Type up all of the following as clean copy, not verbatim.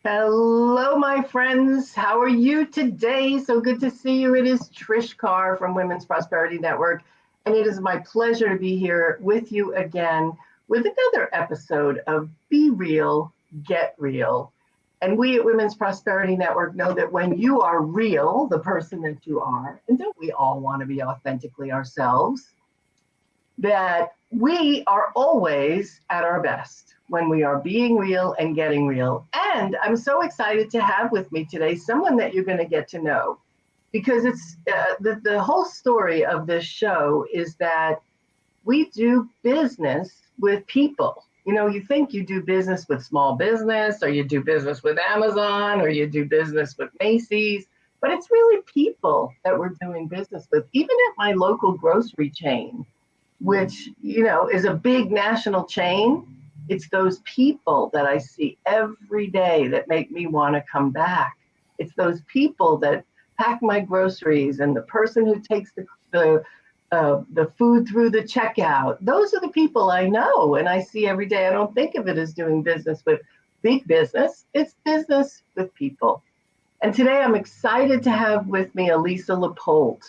Hello, my friends. How are you today? So good to see you. It is Trish Carr from Women's Prosperity Network, and it is my pleasure to be here with you again with another episode of Be Real, Get Real. And we at Women's Prosperity Network know that when you are real, the person that you are, and don't we all want to be authentically ourselves, that we are always at our best when we are being real and getting real. And I'm so excited to have with me today someone that you're going to get to know because it's the whole story of this show is that we do business with people. You know, you think you do business with small business or you do business with Amazon or you do business with Macy's, but it's really people that we're doing business with, even at my local grocery chain, which, you know, is a big national chain. It's those people that I see every day that make me want to come back. It's those people that pack my groceries and the person who takes the food through the checkout. Those are the people I know and I see every day. I don't think of it as doing business with big business. It's business with people. And today I'm excited to have with me Alisa LaPolt.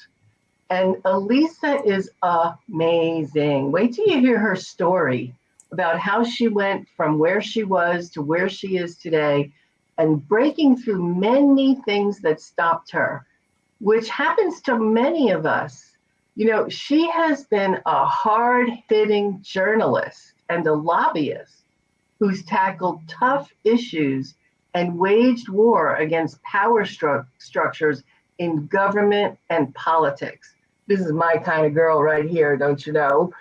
And Alisa is amazing. Wait till you hear her story about how she went from where she was to where she is today and breaking through many things that stopped her, which happens to many of us. You know, she has been a hard-hitting journalist and a lobbyist who's tackled tough issues and waged war against power structures in government and politics. This is my kind of girl right here, don't you know?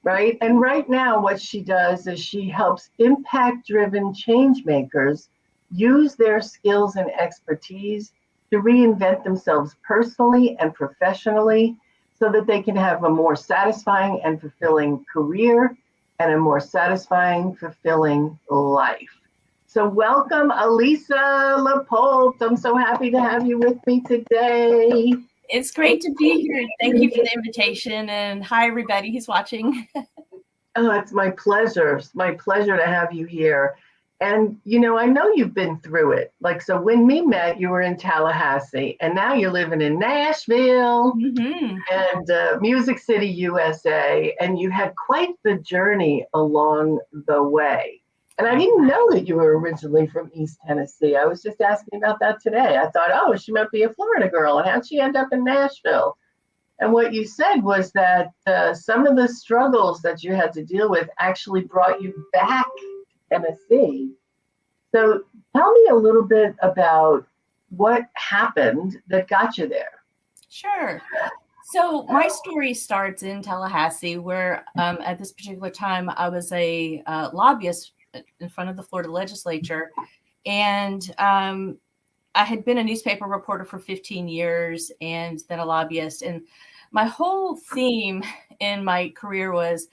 Right? And right now, what she does is she helps impact-driven change makers use their skills and expertise to reinvent themselves personally and professionally so that they can have a more satisfying and fulfilling career and a more satisfying, fulfilling life. So welcome, Alisa LaPolt. I'm so happy to have you with me today. It's great to be here. Thank you for the invitation. And hi, everybody who's watching. Oh, it's my pleasure. It's my pleasure to have you here. And, you know, I know you've been through it. Like, so when we met, you were in Tallahassee, and now you're living in Nashville and Music City, USA. And you had quite the journey along the way. And I didn't know that you were originally from East Tennessee. I was just asking about that today. I thought, oh, she might be a Florida girl. And how'd she end up in Nashville? And what you said was that some of the struggles that you had to deal with actually brought you back to Tennessee. So tell me a little bit about what happened that got you there. Sure. So my story starts in Tallahassee, where at this particular time I was a lobbyist in front of the Florida legislature. And I had been a newspaper reporter for 15 years and then a lobbyist. And my whole theme in my career was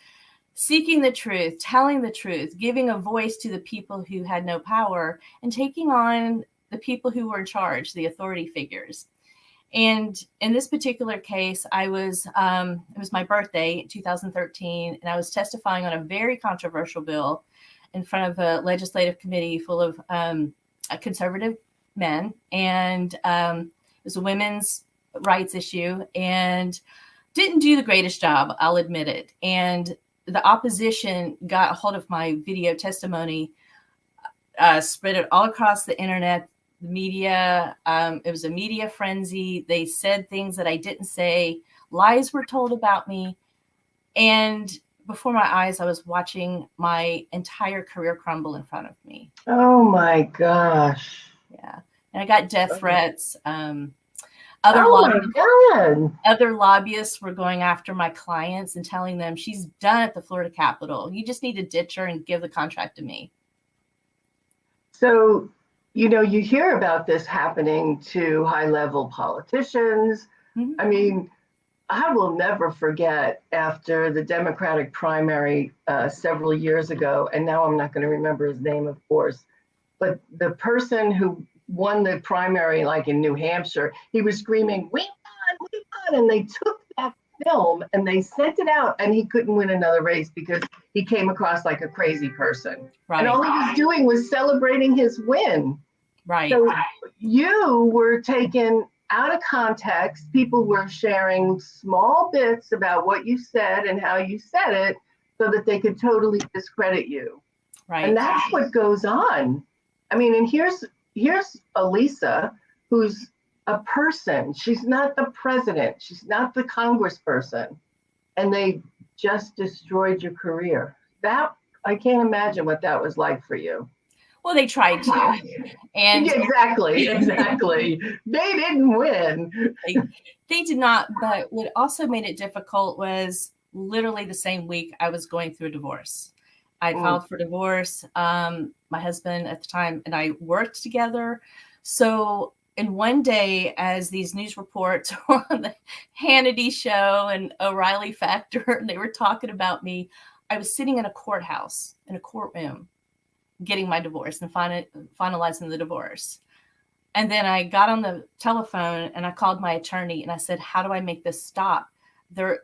seeking the truth, telling the truth, giving a voice to the people who had no power and taking on the people who were in charge, the authority figures. And in this particular case, it was my birthday, 2013, and I was testifying on a very controversial bill in front of a legislative committee full of conservative men. And it was a women's rights issue and didn't do the greatest job, I'll admit it. And the opposition got a hold of my video testimony, spread it all across the internet, the media. It was a media frenzy. They said things that I didn't say. Lies were told about me. And before my eyes, I was watching my entire career crumble in front of me. Oh my gosh. Yeah. And I got death threats. Other lobbyists were going after my clients and telling them she's done at the Florida Capitol. You just need to ditch her and give the contract to me. So, you know, you hear about this happening to high-level politicians. Mm-hmm. I mean, I will never forget after the Democratic primary several years ago, and now I'm not going to remember his name, of course, but the person who won the primary, like in New Hampshire, he was screaming, we won, and they took that film and they sent it out, and he couldn't win another race because he came across like a crazy person. Right. And all he was doing was celebrating his win. Right. So you were taken out of context. People were sharing small bits about what you said and how you said it so that they could totally discredit you. And Right. that's what goes on. I mean, and here's Alisa, who's a person. She's not the president. She's not the congressperson. And they just destroyed your career. That I can't imagine what that was like for you. Well, they tried to. And exactly. They didn't win. they did not. But what also made it difficult was literally the same week I was going through a divorce. I filed for divorce. My husband at the time and I worked together. So in one day, as these news reports were on the Hannity show and O'Reilly Factor, and they were talking about me, I was sitting in a courthouse, in a courtroom, getting my divorce and finalizing the divorce. And then I got on the telephone and I called my attorney and I said, how do I make this stop? They're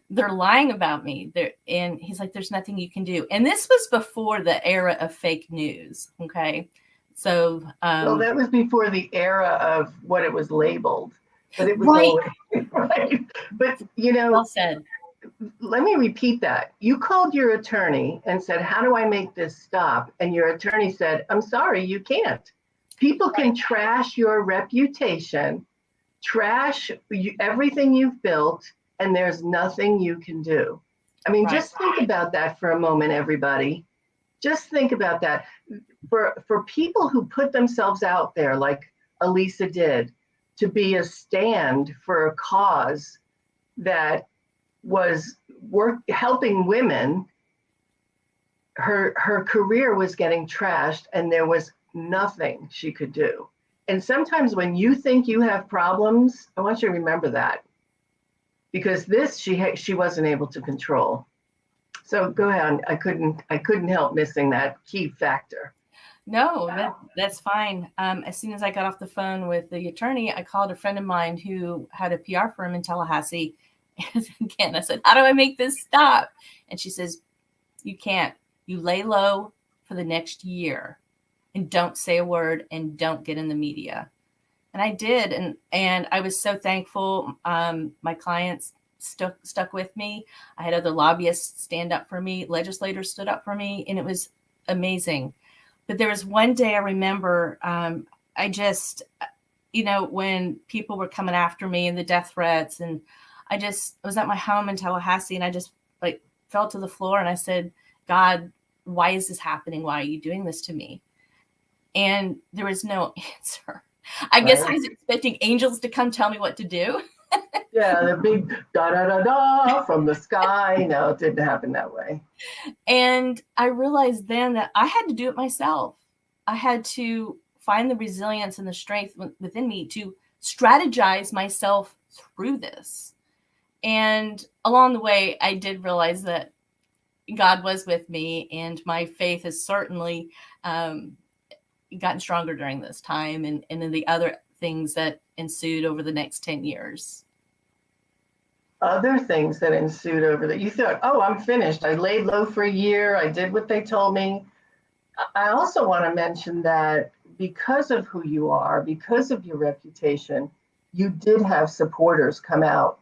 lying about me. And he's like, there's nothing you can do. And this was before the era of fake news. Okay. So, well, that was before the era of what it was labeled, but it was right. Always, right. But well said. Let me repeat that. You called your attorney and said, how do I make this stop? And your attorney said, I'm sorry, you can't. People can trash your reputation, trash everything you've built, and there's nothing you can do. I mean, just think about that for a moment, everybody. Just think about that. For people who put themselves out there like Alisa did, to be a stand for a cause that was helping women, her career was getting trashed and there was nothing she could do. And sometimes when you think you have problems, I want you to remember that, because this she wasn't able to control. So go ahead. I couldn't help missing that key factor. No, that's fine. As soon as I got off the phone with the attorney, I called a friend of mine who had a PR firm in Tallahassee. And again, I said, how do I make this stop? And she says, you can't. You lay low for the next year and don't say a word and don't get in the media. And I did. And I was so thankful. My clients stuck with me. I had other lobbyists stand up for me. Legislators stood up for me. And it was amazing. But there was one day I remember, I just, when people were coming after me and the death threats, and I was at my home in Tallahassee and I just fell to the floor and I said, God, why is this happening? Why are you doing this to me? And there was no answer. I guess I was expecting angels to come tell me what to do. Yeah, the big da da da da from the sky. No, it didn't happen that way. And I realized then that I had to do it myself. I had to find the resilience and the strength within me to strategize myself through this. And along the way, I did realize that God was with me, and my faith has certainly gotten stronger during this time and in the other things that ensued over the next 10 years. Other things that ensued over that you thought, oh, I'm finished. I laid low for a year. I did what they told me. I also want to mention that because of who you are, because of your reputation, you did have supporters come out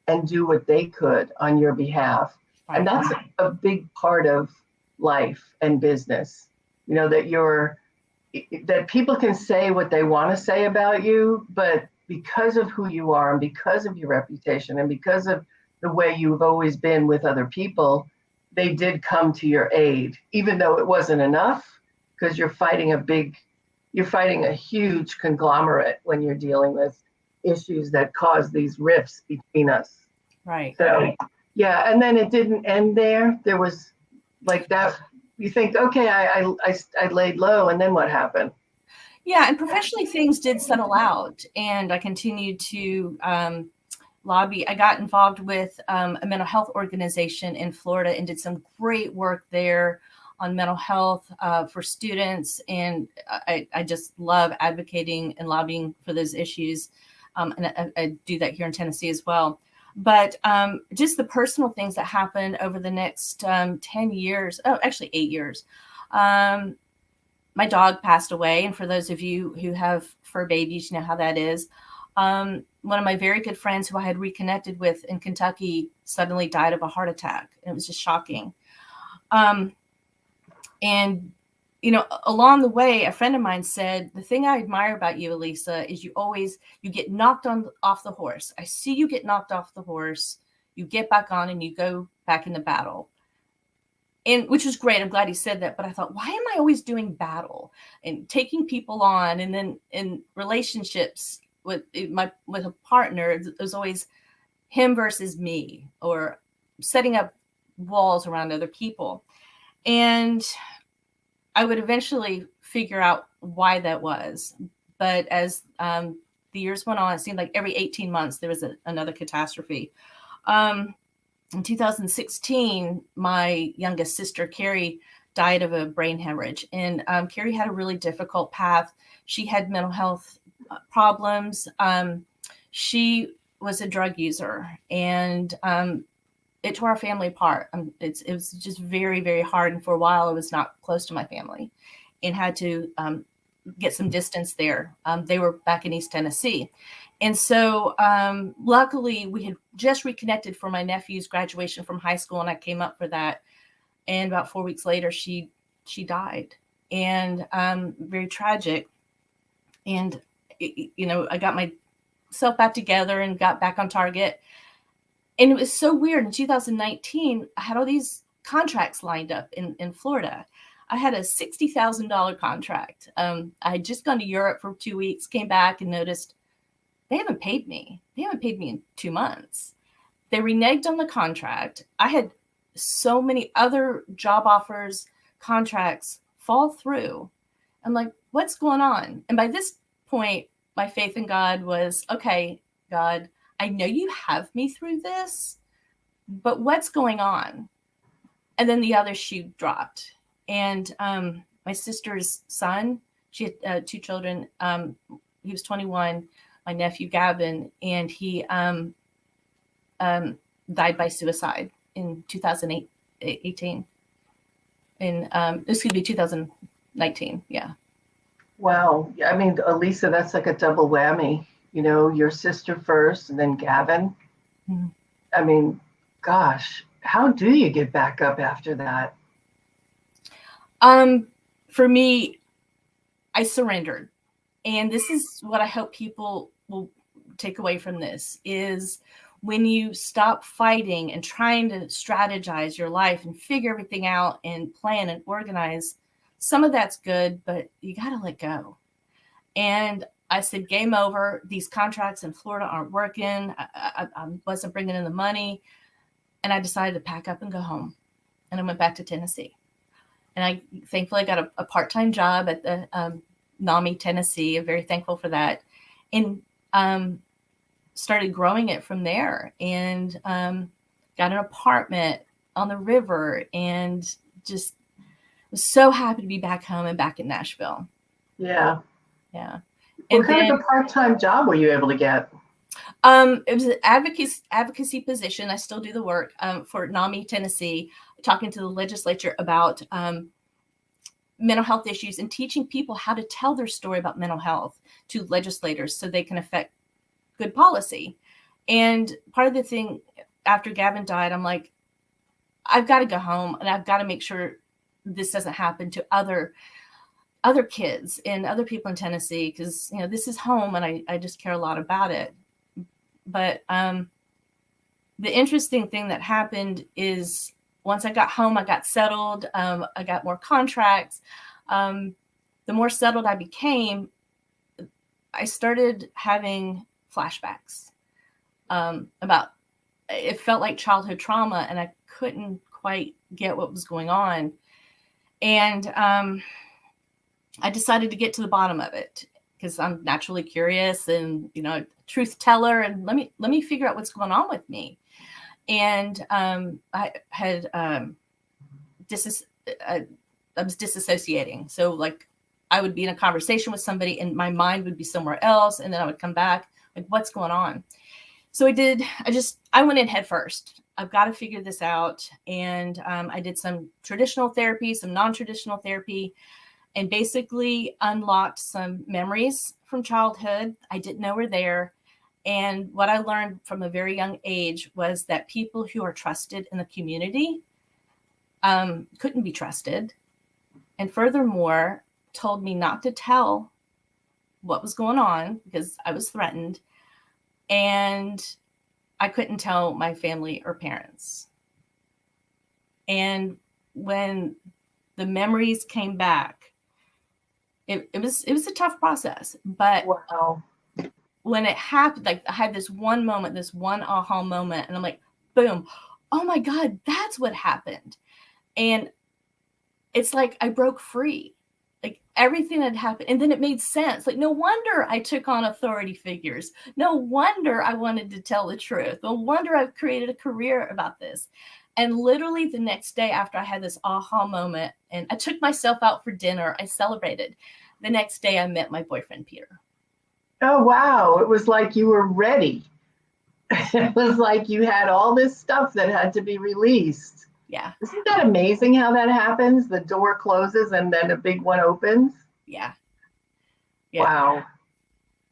and do what they could on your behalf. Right. And that's a big part of life and business, that people can say what they want to say about you, but because of who you are and because of your reputation and because of the way you've always been with other people, they did come to your aid, even though it wasn't enough, because you're fighting a huge conglomerate when you're dealing with issues that cause these rifts between us. Right. So, yeah, and then it didn't end there. There was like that. You think, okay, I laid low, and then what happened? Yeah, and professionally things did settle out, and I continued to lobby. I got involved with a mental health organization in Florida and did some great work there on mental health for students. And I just love advocating and lobbying for those issues. And I do that here in Tennessee as well. But just the personal things that happened over the next 10 years, actually 8 years. my dog passed away. And for those of you who have fur babies, you know how that is. One of my very good friends who I had reconnected with in Kentucky suddenly died of a heart attack. It was just shocking. And, you know, along the way, a friend of mine said, the thing I admire about you, Alisa, is you get knocked off the horse. I see you get knocked off the horse, you get back on and you go back into battle. And which was great. I'm glad he said that. But I thought, why am I always doing battle and taking people on? And then in relationships with a partner, it was always him versus me, or setting up walls around other people. And I would eventually figure out why that was. But as the years went on, it seemed like every 18 months there was another catastrophe. In 2016, my youngest sister, Carrie, died of a brain hemorrhage. And Carrie had a really difficult path. She had mental health problems. She was a drug user, and it tore our family apart. It was just very, very hard. And for a while, I was not close to my family and had to get some distance there. They were back in East Tennessee. And so luckily, we had just reconnected for my nephew's graduation from high school, and I came up for that. And about 4 weeks later, she died, and very tragic. And, you know, I got myself back together and got back on target. And it was so weird. In 2019, I had all these contracts lined up in Florida. I had a $60,000 contract. I had just gone to Europe for 2 weeks, came back and noticed they haven't paid me. They haven't paid me in 2 months. They reneged on the contract. I had so many other job offers, contracts fall through. I'm like, what's going on? And by this point, my faith in God was, okay, God, I know you have me through this, but what's going on? And then the other shoe dropped. And my sister's son, she had 2 children. He was 21, my nephew, Gavin, and he died by suicide in 2018. Excuse me, 2019. Yeah. Wow. I mean, Alisa, that's like a double whammy. You know, your sister first and then Gavin. Mm-hmm. I mean, gosh, how do you get back up after that? For me, I surrendered. And this is what I hope people will take away from this is when you stop fighting and trying to strategize your life and figure everything out and plan and organize, some of that's good, but you got to let go. And I said, game over. These contracts in Florida aren't working. I wasn't bringing in the money. And I decided to pack up and go home. And I went back to Tennessee. And I thankfully got a part-time job at the NAMI, Tennessee. I'm very thankful for that. And started growing it from there. And got an apartment on the river and just was so happy to be back home and back in Nashville. Yeah. Yeah. What kind of a part-time job were you able to get? It was an advocacy position. I still do the work for NAMI, Tennessee, talking to the legislature about mental health issues and teaching people how to tell their story about mental health to legislators so they can affect good policy. And part of the thing after Gavin died, I'm like, I've got to go home and I've got to make sure this doesn't happen to other kids and other people in Tennessee, because, you know, this is home and I just care a lot about it. But the interesting thing that happened is once I got home, I got settled. I got more contracts. The more settled I became, I started having flashbacks about, it felt like childhood trauma, and I couldn't quite get what was going on. And I decided to get to the bottom of it because I'm naturally curious and, you know, truth teller, and let me figure out what's going on with me. And I had I was disassociating. So like I would be in a conversation with somebody and my mind would be somewhere else, and then I would come back like, what's going on? So I went in head first. I've got to figure this out. And I did some traditional therapy, some non-traditional therapy. and basically unlocked some memories from childhood I didn't know were there. And what I learned from a very young age was that people who are trusted in the community couldn't be trusted. And furthermore, told me not to tell what was going on because I was threatened. And I couldn't tell my family or parents. And when the memories came back, it was a tough process. But Wow. when it happened, like I had this one moment, this one aha moment, and I'm like, boom, oh my God, that's what happened. And it's like I broke free. Like everything that happened. And then it made sense. Like, no wonder I took on authority figures. No wonder I wanted to tell the truth. No wonder I've created a career about this. And literally the next day after I had this aha moment, and I took myself out for dinner, I celebrated. The next day I met my boyfriend, Peter. Oh, wow. It was like you were ready. It was like you had all this stuff that had to be released. Yeah. Isn't that amazing how that happens? The door closes and then a big one opens. Yeah. Wow.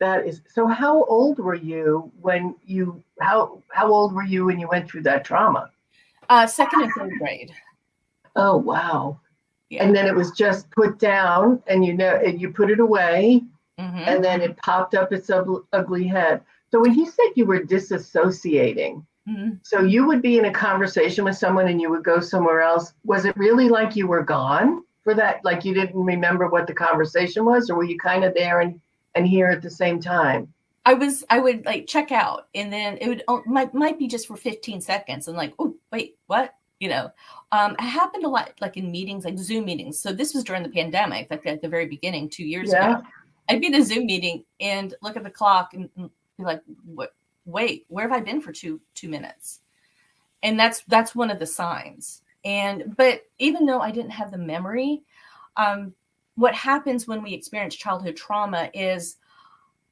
That is so. How old were you when you how old were you when you went through that trauma? Second and third grade. Oh, wow. Yeah. And then it was just put down and you put it away, and then it popped up its ugly head. So when you said you were disassociating, so you would be in a conversation with someone and you would go somewhere else. Was it really like you were gone for that? Like you didn't remember what the conversation was, or were you kind of there and here at the same time? I would like check out, and then it would might be just for 15 seconds. And like, oh, wait, what? It happened a lot, like in meetings, like Zoom meetings. So this was during the pandemic, like at the very beginning, 2 years ago. I'd be in a Zoom meeting and look at the clock and be like, what? Wait, where have I been for two minutes? And that's one of the signs. But even though I didn't have the memory, what happens when we experience childhood trauma is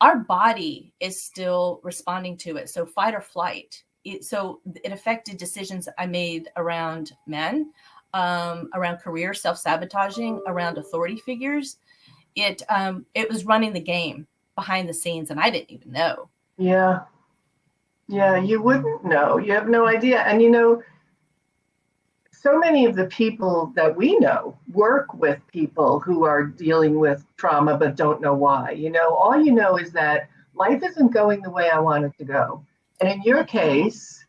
our body is still responding to it. So fight or flight. So it affected decisions I made around men, around career, self-sabotaging, around authority figures. It was running the game behind the scenes, and I didn't even know. Yeah. Yeah, you wouldn't know. You have no idea. And so many of the people that we know work with people who are dealing with trauma but don't know why. All you know is that life isn't going the way I want it to go. And in your case,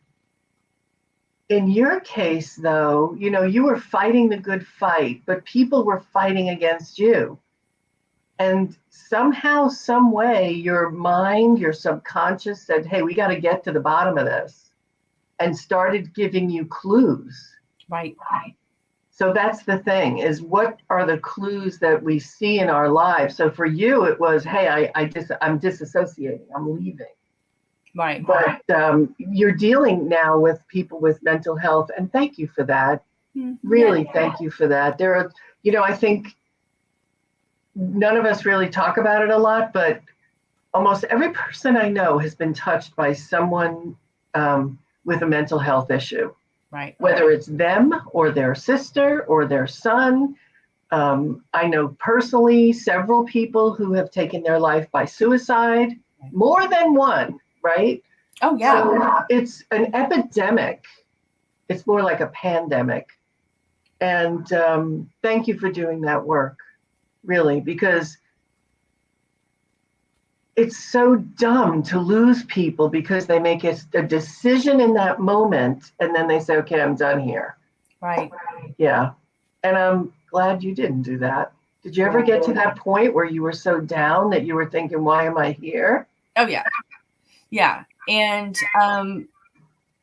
though, you were fighting the good fight, but people were fighting against you. And somehow, some way, your mind, your subconscious said, hey, we got to get to the bottom of this, and started giving you clues. Right. So that's the thing, is what are the clues that we see in our lives? So for you, it was, hey, I'm disassociating, I'm leaving. Right. But you're dealing now with people with mental health, and thank you for that. Really, thank you for that. There are, I think none of us really talk about it a lot, but almost every person I know has been touched by someone with a mental health issue. Right. Whether it's them or their sister or their son. I know personally several people who have taken their life by suicide, more than one, right? Oh, yeah. So it's an epidemic. It's more like a pandemic. And thank you for doing that work, really, because it's so dumb to lose people because they make a decision in that moment and then they say, okay, I'm done here. Right. Yeah. And I'm glad you didn't do that. Did you ever get to that point where you were so down that you were thinking, why am I here? Oh, yeah. Yeah. And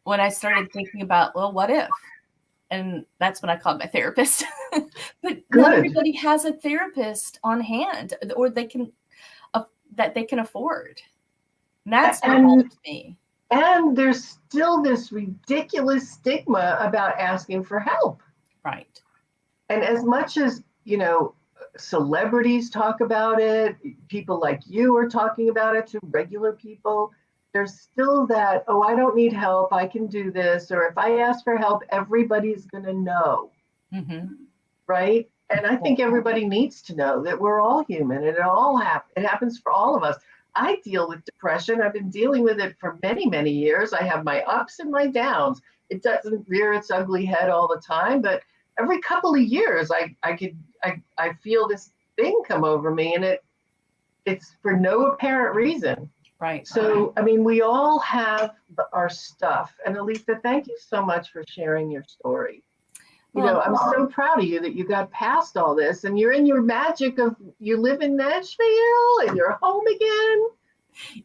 when I started thinking about, well, what if? And that's when I called my therapist. But not everybody has a therapist on hand, or that they can afford. And that's what helped me. And there's still this ridiculous stigma about asking for help. Right. And as much as, celebrities talk about it, people like you are talking about it to regular people, there's still that, oh, I don't need help, I can do this. Or if I ask for help, everybody's going to know. Mm-hmm. Right? And I think everybody needs to know that we're all human and it happens for all of us. I deal with depression. I've been dealing with it for many, many years. I have my ups and my downs. It doesn't rear its ugly head all the time, but every couple of years I feel this thing come over me, and it's for no apparent reason. Right. So, I mean, we all have our stuff. And Alisa, thank you so much for sharing your story. I'm so proud of you that you got past all this and you're in your magic of you live in Nashville and you're home again.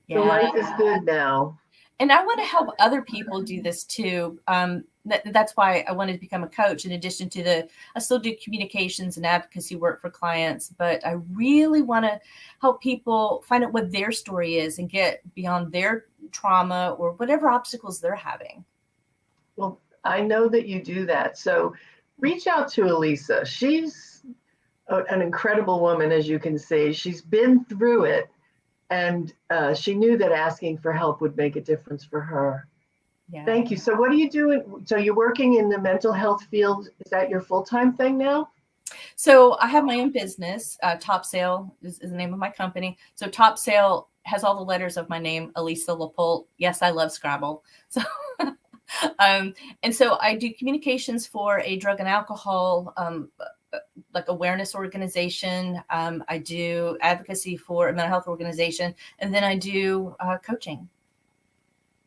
Yeah. So life is good now. And I want to help other people do this too. That's why I wanted to become a coach. In addition to I still do communications and advocacy work for clients, but I really want to help people find out what their story is and get beyond their trauma or whatever obstacles they're having. Well, I know that you do that. So reach out to Alisa. She's an incredible woman, as you can see. She's been through it, and she knew that asking for help would make a difference for her. Yeah. Thank you. So what are you doing? So you're working in the mental health field. Is that your full-time thing now? So I have my own business. Top Sale is the name of my company. So Top Sale has all the letters of my name, Alisa LaPolt. Yes, I love Scrabble. So and so I do communications for a drug and alcohol like awareness organization. I do advocacy for a mental health organization, and then I do coaching.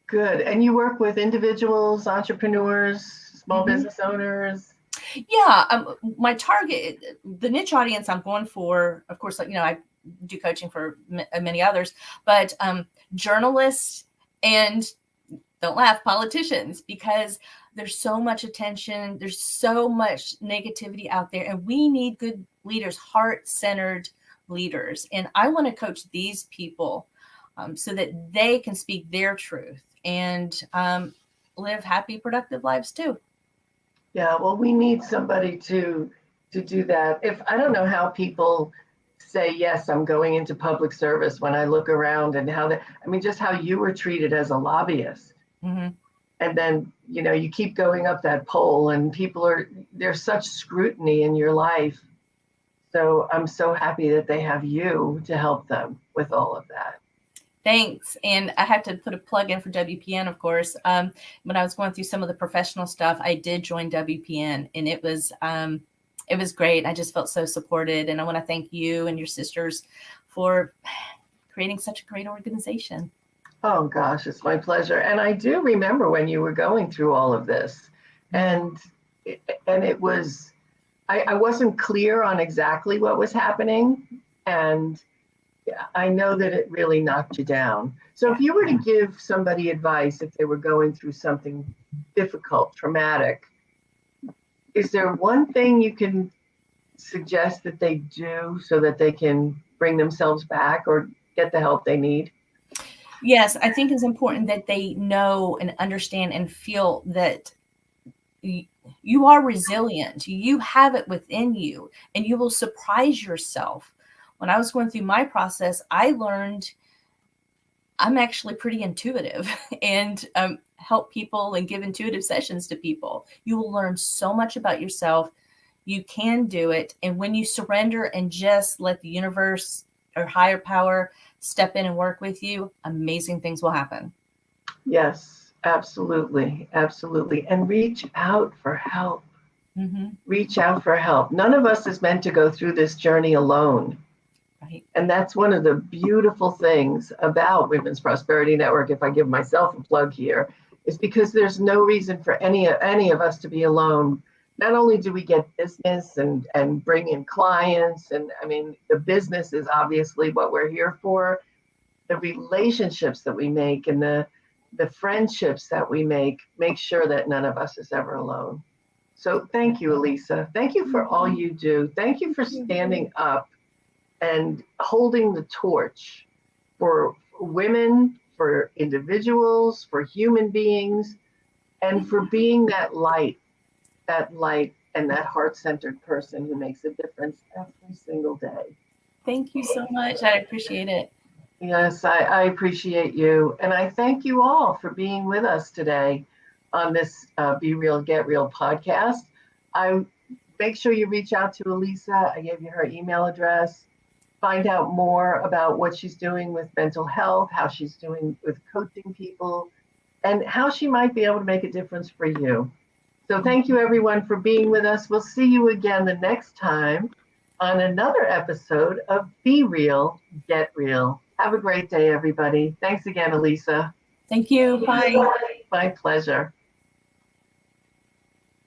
Good. And you work with individuals, entrepreneurs, small business owners? Yeah. My target, the niche audience I'm going for, of course, I do coaching for many others, but journalists and, don't laugh, politicians, because there's so much attention, there's so much negativity out there, and we need good leaders, heart-centered leaders. And I want to coach these people so that they can speak their truth and live happy, productive lives too. Yeah, well, we need somebody to do that. I don't know how people say, yes, I'm going into public service when I look around and just how you were treated as a lobbyist. Mm-hmm. And then, you keep going up that pole and there's such scrutiny in your life. So I'm so happy that they have you to help them with all of that. Thanks. And I have to put a plug in for WPN, of course. When I was going through some of the professional stuff, I did join WPN, and it was great. I just felt so supported. And I want to thank you and your sisters for creating such a great organization. Oh, gosh, it's my pleasure. And I do remember when you were going through all of this. And it was, I wasn't clear on exactly what was happening. And I know that it really knocked you down. So if you were to give somebody advice, if they were going through something difficult, traumatic, is there one thing you can suggest that they do so that they can bring themselves back or get the help they need? Yes, I think it's important that they know and understand and feel that you are resilient. You have it within you, and you will surprise yourself. When I was going through my process, I learned I'm actually pretty intuitive and help people and give intuitive sessions to people. You will learn so much about yourself. You can do it. And when you surrender and just let the universe or higher power step in and work with you, amazing things will happen. Yes, absolutely. Absolutely. And reach out for help. Mm-hmm. Reach out for help. None of us is meant to go through this journey alone. Right. And that's one of the beautiful things about Women's Prosperity Network, if I give myself a plug here, is because there's no reason for any of us to be alone. Not only do we get business and bring in clients, and the business is obviously what we're here for, the relationships that we make and the friendships that we make sure that none of us is ever alone. So thank you, Alisa. Thank you for all you do. Thank you for standing up and holding the torch for women, for individuals, for human beings, and for being that light and that heart-centered person who makes a difference every single day. Thank you so much. I appreciate it. Yes, I appreciate you. And I thank you all for being with us today on this Be Real, Get Real podcast. I make sure you reach out to Alisa. I gave you her email address. Find out more about what she's doing with mental health, how she's doing with coaching people, and how she might be able to make a difference for you. So thank you everyone for being with us. We'll see you again the next time on another episode of Be Real, Get Real. Have a great day, everybody. Thanks again, Alisa. Thank you. Bye. My pleasure.